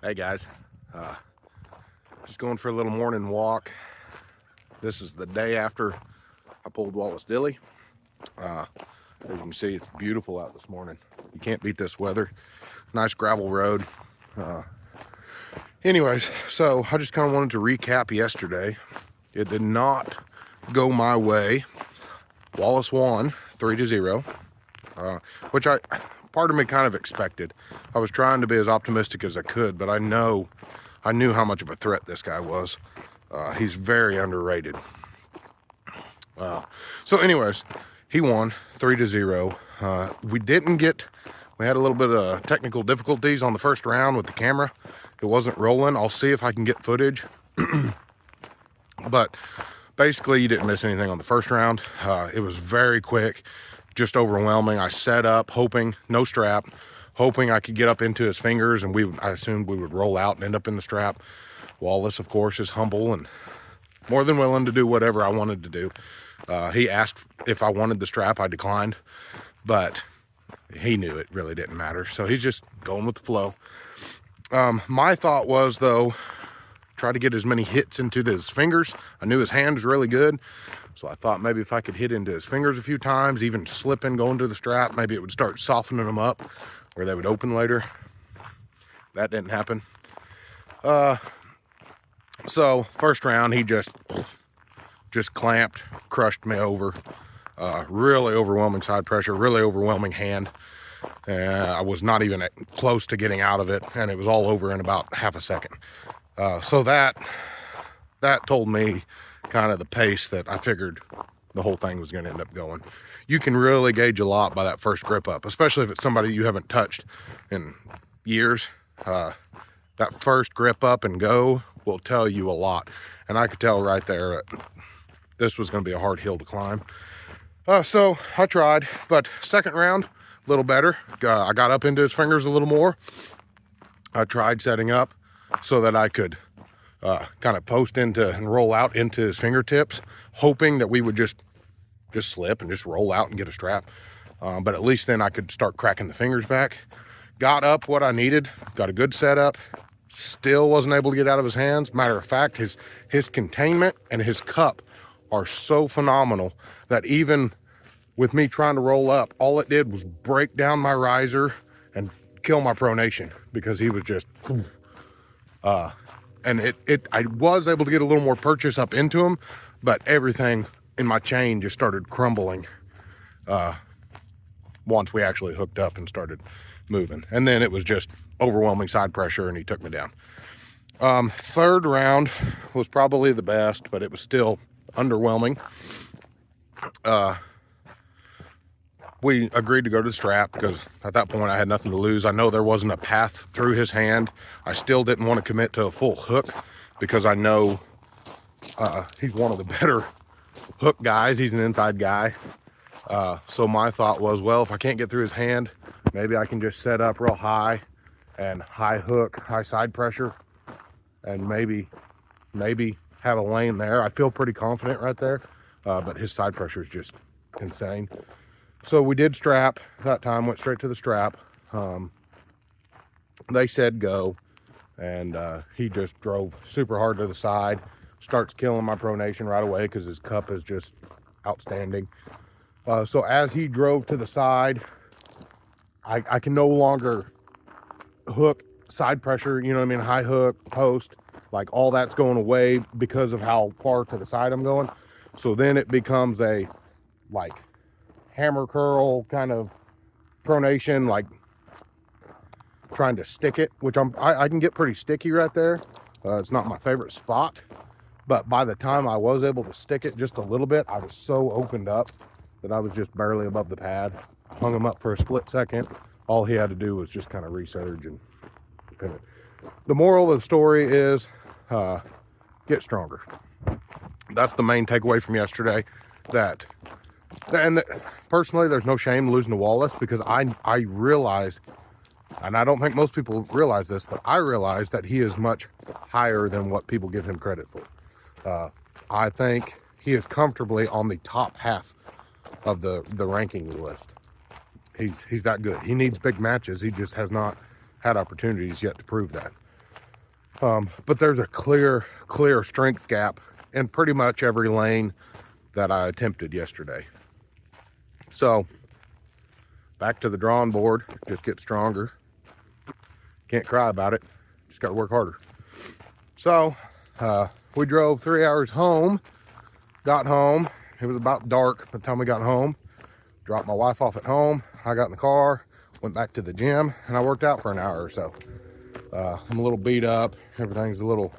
Hey guys, just going for a little morning walk. This is the day after I pulled Wallace Dilley. As you can see, it's beautiful out this morning. You can't beat this weather. Nice gravel road. Anyways, so I just kind of wanted to recap yesterday. It did not go my way. Wallace won 3-0, which part of me kind of expected. I was trying to be as optimistic as I could, but I knew how much of a threat this guy was. He's very underrated. So anyways, he won 3-0. We had a little bit of technical difficulties on the first round with the camera. It wasn't rolling. I'll see if I can get footage. But basically, you didn't miss anything on the first round. It was very quick, just overwhelming. I set up, hoping, no strap, hoping I could get up into his fingers, and I assumed we would roll out and end up in the strap. Wallace, of course, is humble and more than willing to do whatever I wanted to do. He asked if I wanted the strap. I declined, but he knew it really didn't matter. So he's just going with the flow. My thought was, though, try to get as many hits into his fingers. I knew his hand was really good, so I thought maybe if I could hit into his fingers a few times, even slipping, going to the strap, maybe it would start softening them up where they would open later. That didn't happen. So first round, he just clamped, crushed me over. Really overwhelming side pressure, really overwhelming hand. I was not even close to getting out of it, and it was all over in about half a second. So that told me kind of the pace that I figured the whole thing was going to end up going. You can really gauge a lot by that first grip up, especially if it's somebody you haven't touched in years. That first grip up and go will tell you a lot. And I could tell right there that this was going to be a hard hill to climb. So I tried, but second round, a little better. I got up into his fingers a little more. I tried setting up so that I could kind of post into and roll out into his fingertips, hoping that we would just slip and just roll out and get a strap. But at least then I could start cracking the fingers back. Got up what I needed, got a good setup, still wasn't able to get out of his hands. Matter of fact, his containment and his cup are so phenomenal that even with me trying to roll up, all it did was break down my riser and kill my pronation, because he was just, and I was able to get a little more purchase up into him, but everything in my chain just started crumbling once we actually hooked up and started moving. And then it was just overwhelming side pressure, and he took me down. Third round was probably the best, but it was still underwhelming. We agreed to go to the strap because at that point I had nothing to lose. I know there wasn't a path through his hand. I still didn't want to commit to a full hook because I know he's one of the better hook guys. He's an inside guy. So my thought was, well, if I can't get through his hand, maybe I can just set up real high and high hook, high side pressure, and maybe have a lane there. I feel pretty confident right there, but his side pressure is just insane. So we did strap that time, went straight to the strap. They said go, and he just drove super hard to the side, starts killing my pronation right away because his cup is just outstanding. So as he drove to the side, I can no longer hook side pressure, you know what I mean, high hook, post, like all that's going away because of how far to the side I'm going. So then it becomes a like hammer curl kind of pronation, like trying to stick it, which I can get pretty sticky right there. It's not my favorite spot, but by the time I was able to stick it just a little bit, I was so opened up that I was just barely above the pad. I hung him up for a split second. All he had to do was just kind of resurge and pin it. The moral of the story is get stronger. That's the main takeaway from yesterday. Personally, there's no shame losing to Wallace, because I realized, and I don't think most people realize this, but I realized that he is much higher than what people give him credit for. I think he is comfortably on the top half of the ranking list. He's that good. He needs big matches. He just has not had opportunities yet to prove that. But there's a clear strength gap in pretty much every lane that I attempted yesterday. So back to the drawing board, just get stronger. Can't cry about it, just got to work harder. So we drove 3 hours home, got home. It was about dark by the time we got home. Dropped my wife off at home. I got in the car, went back to the gym, and I worked out for an hour or so. I'm a little beat up. Everything's a little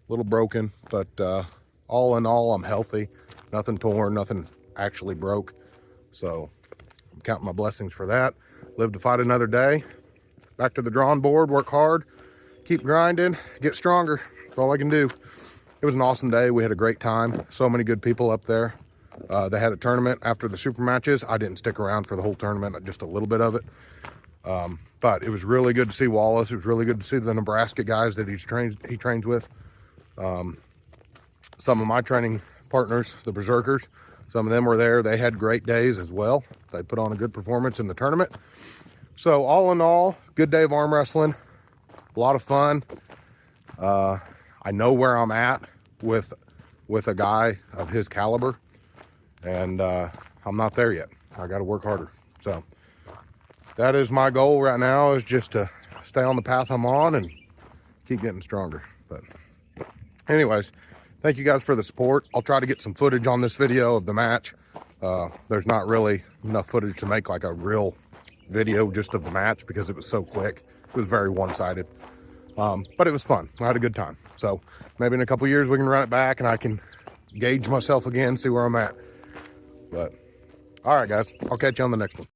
broken, but all in all, I'm healthy. Nothing torn, nothing actually broke. So I'm counting my blessings for that. Live to fight another day. Back to the drawing board, work hard, keep grinding, get stronger. That's all I can do. It was an awesome day. We had a great time. So many good people up there. They had a tournament after the super matches. I didn't stick around for the whole tournament, just a little bit of it. But it was really good to see Wallace. It was really good to see the Nebraska guys that he trains with. Some of my training partners, the Berserkers, some of them were there. They had great days as well. They put on a good performance in the tournament. So all in all, good day of arm wrestling. A lot of fun. I know where I'm at with a guy of his caliber, and I'm not there yet. I got to work harder. So that is my goal right now, is just to stay on the path I'm on and keep getting stronger. But anyways, thank you guys for the support. I'll try to get some footage on this video of the match. There's not really enough footage to make like a real video just of the match because it was so quick. It was very one-sided. But it was fun. I had a good time. So maybe in a couple years we can run it back and I can gauge myself again, see where I'm at. But all right, guys, I'll catch you on the next one.